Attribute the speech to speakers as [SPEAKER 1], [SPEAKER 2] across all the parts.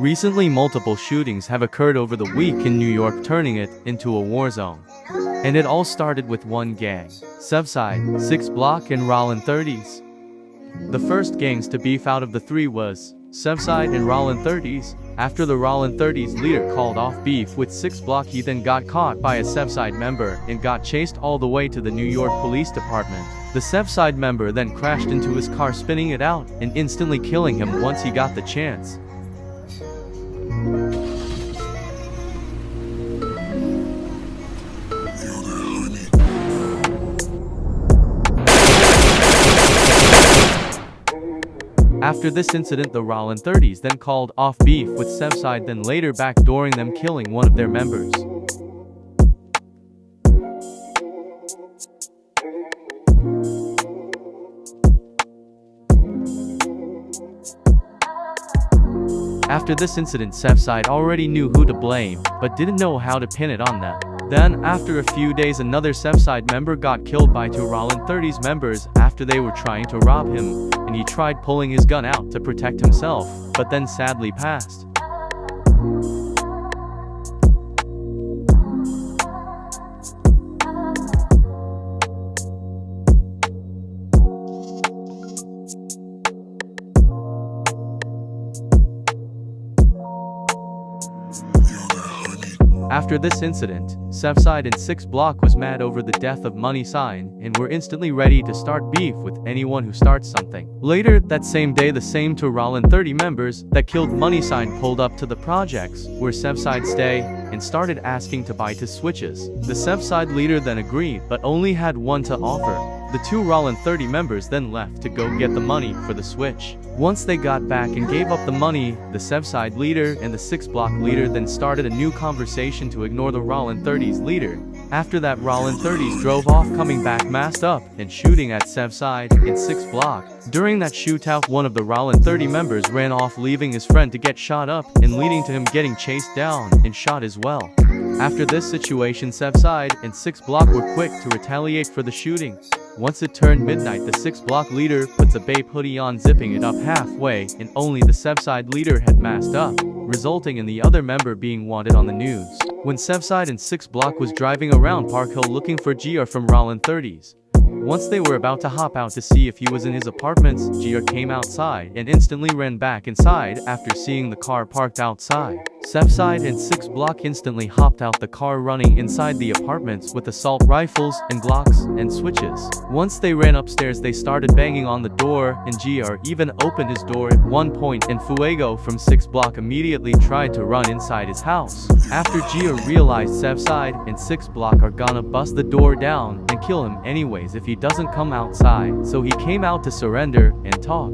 [SPEAKER 1] Recently, multiple shootings have occurred over the week in New York, turning it into a war zone. And it all started with one gang, Sevside, 6 Block and Rollin 30s. The first gangs to beef out of the three was Sevside and Rollin 30s. After the Rollin 30s leader called off beef with 6 Block, he then got caught by a Sevside member and got chased all the way to the New York Police Department. The Sevside member then crashed into his car, spinning it out and instantly killing him once he got the chance. After this incident, the Rollin 30s then called off beef with Sevside, then later backdooring them, killing one of their members. After this incident, Sevside already knew who to blame, but didn't know how to pin it on them. Then, after a few days, another Sevside member got killed by two Rollin 30s members after they were trying to rob him, and he tried pulling his gun out to protect himself, but then sadly passed. After this incident, Sevside and 6 Block was mad over the death of Money Sign and were instantly ready to start beef with anyone who starts something. Later that same day, the same two Rollin 30 members that killed Money Sign pulled up to the projects where Sevside stay and started asking to buy two switches. The Sevside leader then agreed, but only had one to offer. The two Rollin 30 members then left to go get the money for the switch. Once they got back and gave up the money, the Sevside leader and the 6 Block leader then started a new conversation to ignore the Rollin 30s leader. After that, Rollin 30s drove off, coming back masked up and shooting at Sevside and 6 Block. During that shootout, one of the Rollin 30 members ran off, leaving his friend to get shot up and leading to him getting chased down and shot as well. After this situation, Sevside and 6 Block were quick to retaliate for the shooting. Once it turned midnight, the 6 Block leader puts a babe hoodie on, zipping it up halfway, and only the Sevside leader had masked up, resulting in the other member being wanted on the news. When Sevside and 6 Block was driving around Park Hill looking for GR from Rollin 30s. Once they were about to hop out to see if he was in his apartments, GR came outside and instantly ran back inside after seeing the car parked outside. Sevside and 6 Block instantly hopped out the car, running inside the apartments with assault rifles and Glocks and switches. Once they ran upstairs, they started banging on the door, and GR even opened his door at one point, and Fuego from 6 Block immediately tried to run inside his house. After GR realized Sevside and 6 Block are gonna bust the door down and kill him anyways if he doesn't come outside, so he came out to surrender and talk.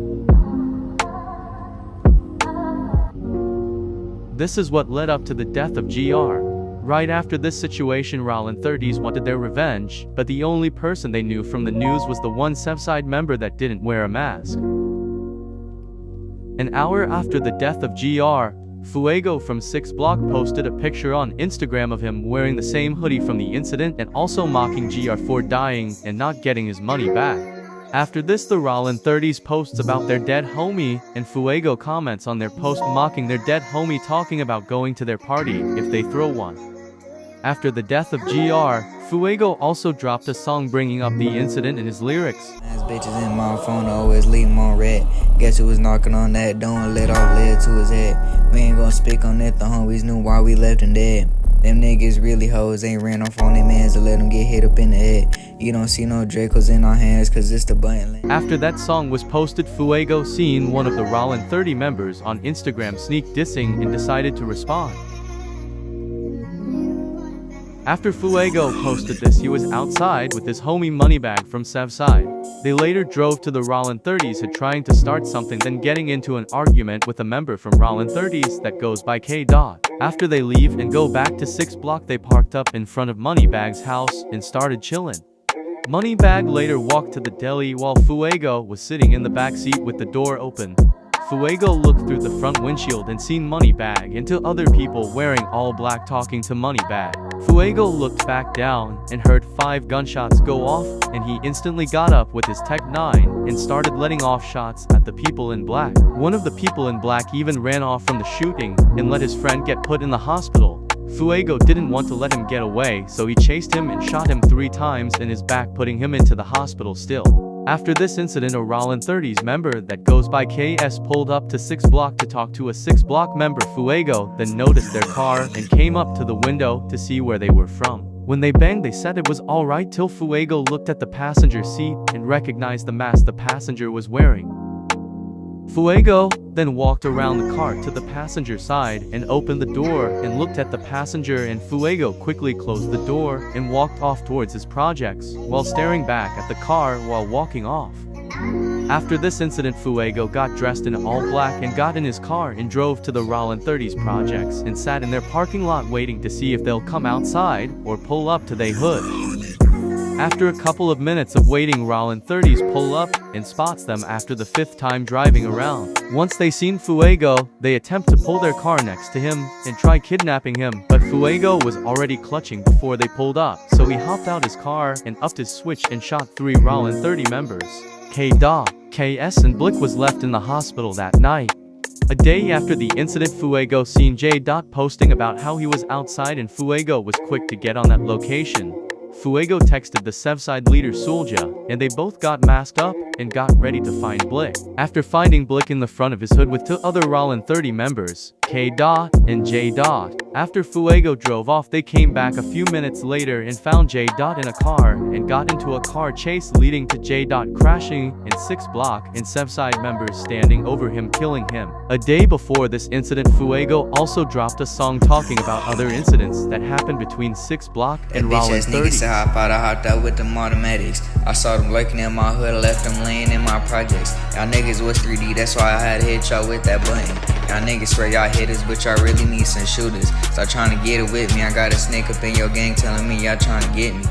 [SPEAKER 1] This is what led up to the death of GR. Right after this situation, Rollin 30s wanted their revenge, but the only person they knew from the news was the one Sevside member that didn't wear a mask. An hour after the death of GR, Fuego from 6 Block posted a picture on Instagram of him wearing the same hoodie from the incident and also mocking GR for dying and not getting his money back. After this, the Rollin 30s posts about their dead homie, and Fuego comments on their post mocking their dead homie, talking about going to their party if they throw one. After the death of GR, Fuego also dropped a song bringing up the incident in his lyrics.
[SPEAKER 2] Ass bitches in my phone, always leave him on red. Guess who was knocking on that? Don't let off lead to his head. We ain't gonna speak on it, the homies knew why we left him dead. Them niggas really hoes, ain't ran off on their mans to let them get hit up in the head. You don't see no Dracos in our hands, cause it's the button.
[SPEAKER 1] After that song was posted, Fuego seen one of the Rollin 30 members on Instagram sneak dissing and decided to respond. After Fuego posted this, he was outside with his homie Moneybag from Sevside. They later drove to the Rollin 30s had trying to start something, then getting into an argument with a member from Rollin 30s that goes by K. After they leave and go back to 6 Block, they parked up in front of Moneybag's house and started chilling. Moneybag later walked to the deli while Fuego was sitting in the back seat with the door open. Fuego looked through the front windshield and seen Moneybag and two other people wearing all black talking to Moneybag. Fuego looked back down and heard 5 gunshots go off, and he instantly got up with his Tech 9 and started letting off shots at the people in black. One of the people in black even ran off from the shooting and let his friend get put in the hospital. Fuego didn't want to let him get away, so he chased him and shot him 3 times in his back, putting him into the hospital still. After this incident, a Rollin 30s member that goes by KS pulled up to 6 Block to talk to a 6 Block member. Fuego then noticed their car and came up to the window to see where they were from. When they banged, they said it was alright till Fuego looked at the passenger seat and recognized the mask the passenger was wearing. Fuego then walked around the car to the passenger side and opened the door and looked at the passenger, and Fuego quickly closed the door and walked off towards his projects while staring back at the car while walking off. After this incident, Fuego got dressed in all black and got in his car and drove to the Rollin 30s projects and sat in their parking lot waiting to see if they'll come outside or pull up to their hood. After a couple of minutes of waiting, Rollin 30s pull up and spots them after the 5th time driving around. Once they seen Fuego, they attempt to pull their car next to him and try kidnapping him, but Fuego was already clutching before they pulled up, so he hopped out his car and upped his switch and shot 3 Rollin 30 members. KS and Blick was left in the hospital that night. A day after the incident, Fuego seen J. posting about how he was outside, and Fuego was quick to get on that location. Fuego texted the Sevside leader Sulja, and they both got masked up and got ready to find Blick. After finding Blick in the front of his hood with 2 other Rollin 30 members, K. and J. After Fuego drove off, they came back a few minutes later and found J. in a car and got into a car chase leading to J. crashing in 6 Block and Sevside members standing over him, killing him. A day before this incident, Fuego also dropped a song talking about other incidents that happened between 6 Block and Rollin 30.
[SPEAKER 2] I hopped out with them automatics. I saw them lurking in my hood, left them laying in my projects. Y'all niggas was 3D, that's why I had to hit y'all with that button. Y'all niggas swear y'all hitters, but y'all really need some shooters. Stop trying to get it with me. I got a snake up in your gang telling me y'all trying to get me.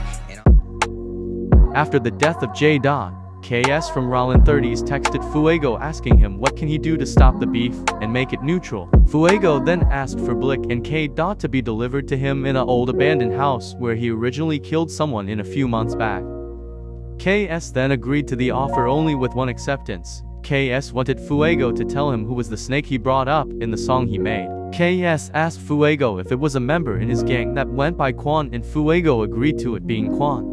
[SPEAKER 1] After the death of J. KS from Rollin 30s texted Fuego asking him what can he do to stop the beef and make it neutral. Fuego then asked for Blick and K. to be delivered to him in an old abandoned house where he originally killed someone in a few months back. KS then agreed to the offer, only with one acceptance. KS wanted Fuego to tell him who was the snake he brought up in the song he made. KS asked Fuego if it was a member in his gang that went by Quan, and Fuego agreed to it being Quan.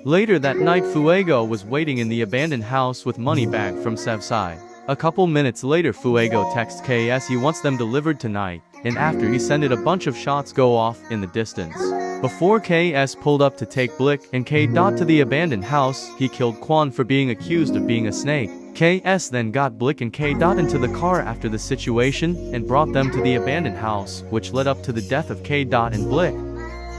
[SPEAKER 1] Later that night, Fuego was waiting in the abandoned house with money bag from Sevside. A couple minutes later, Fuego texts KS he wants them delivered tonight, and after he sent it, a bunch of shots go off in the distance. Before KS pulled up to take Blick and K. to the abandoned house, he killed Quan for being accused of being a snake. KS then got Blick and K. into the car after the situation and brought them to the abandoned house, which led up to the death of K. and Blick.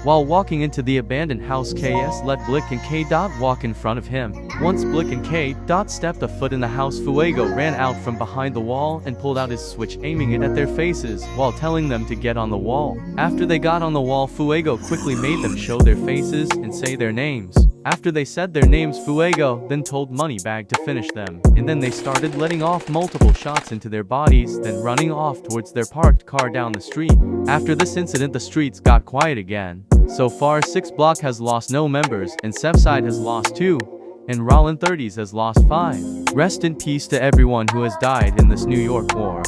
[SPEAKER 1] While walking into the abandoned house, KS let Blick and K. walk in front of him. Once Blick and K. stepped a foot in the house, Fuego ran out from behind the wall and pulled out his switch, aiming it at their faces while telling them to get on the wall. After they got on the wall, Fuego quickly made them show their faces and say their names. After they said their names, Fuego then told Moneybag to finish them, and then they started letting off multiple shots into their bodies, then running off towards their parked car down the street. After this incident, the streets got quiet again. So far, 6 Block has lost no members, and Sevside has lost 2, and Rollin 30s has lost 5. Rest in peace to everyone who has died in this New York war.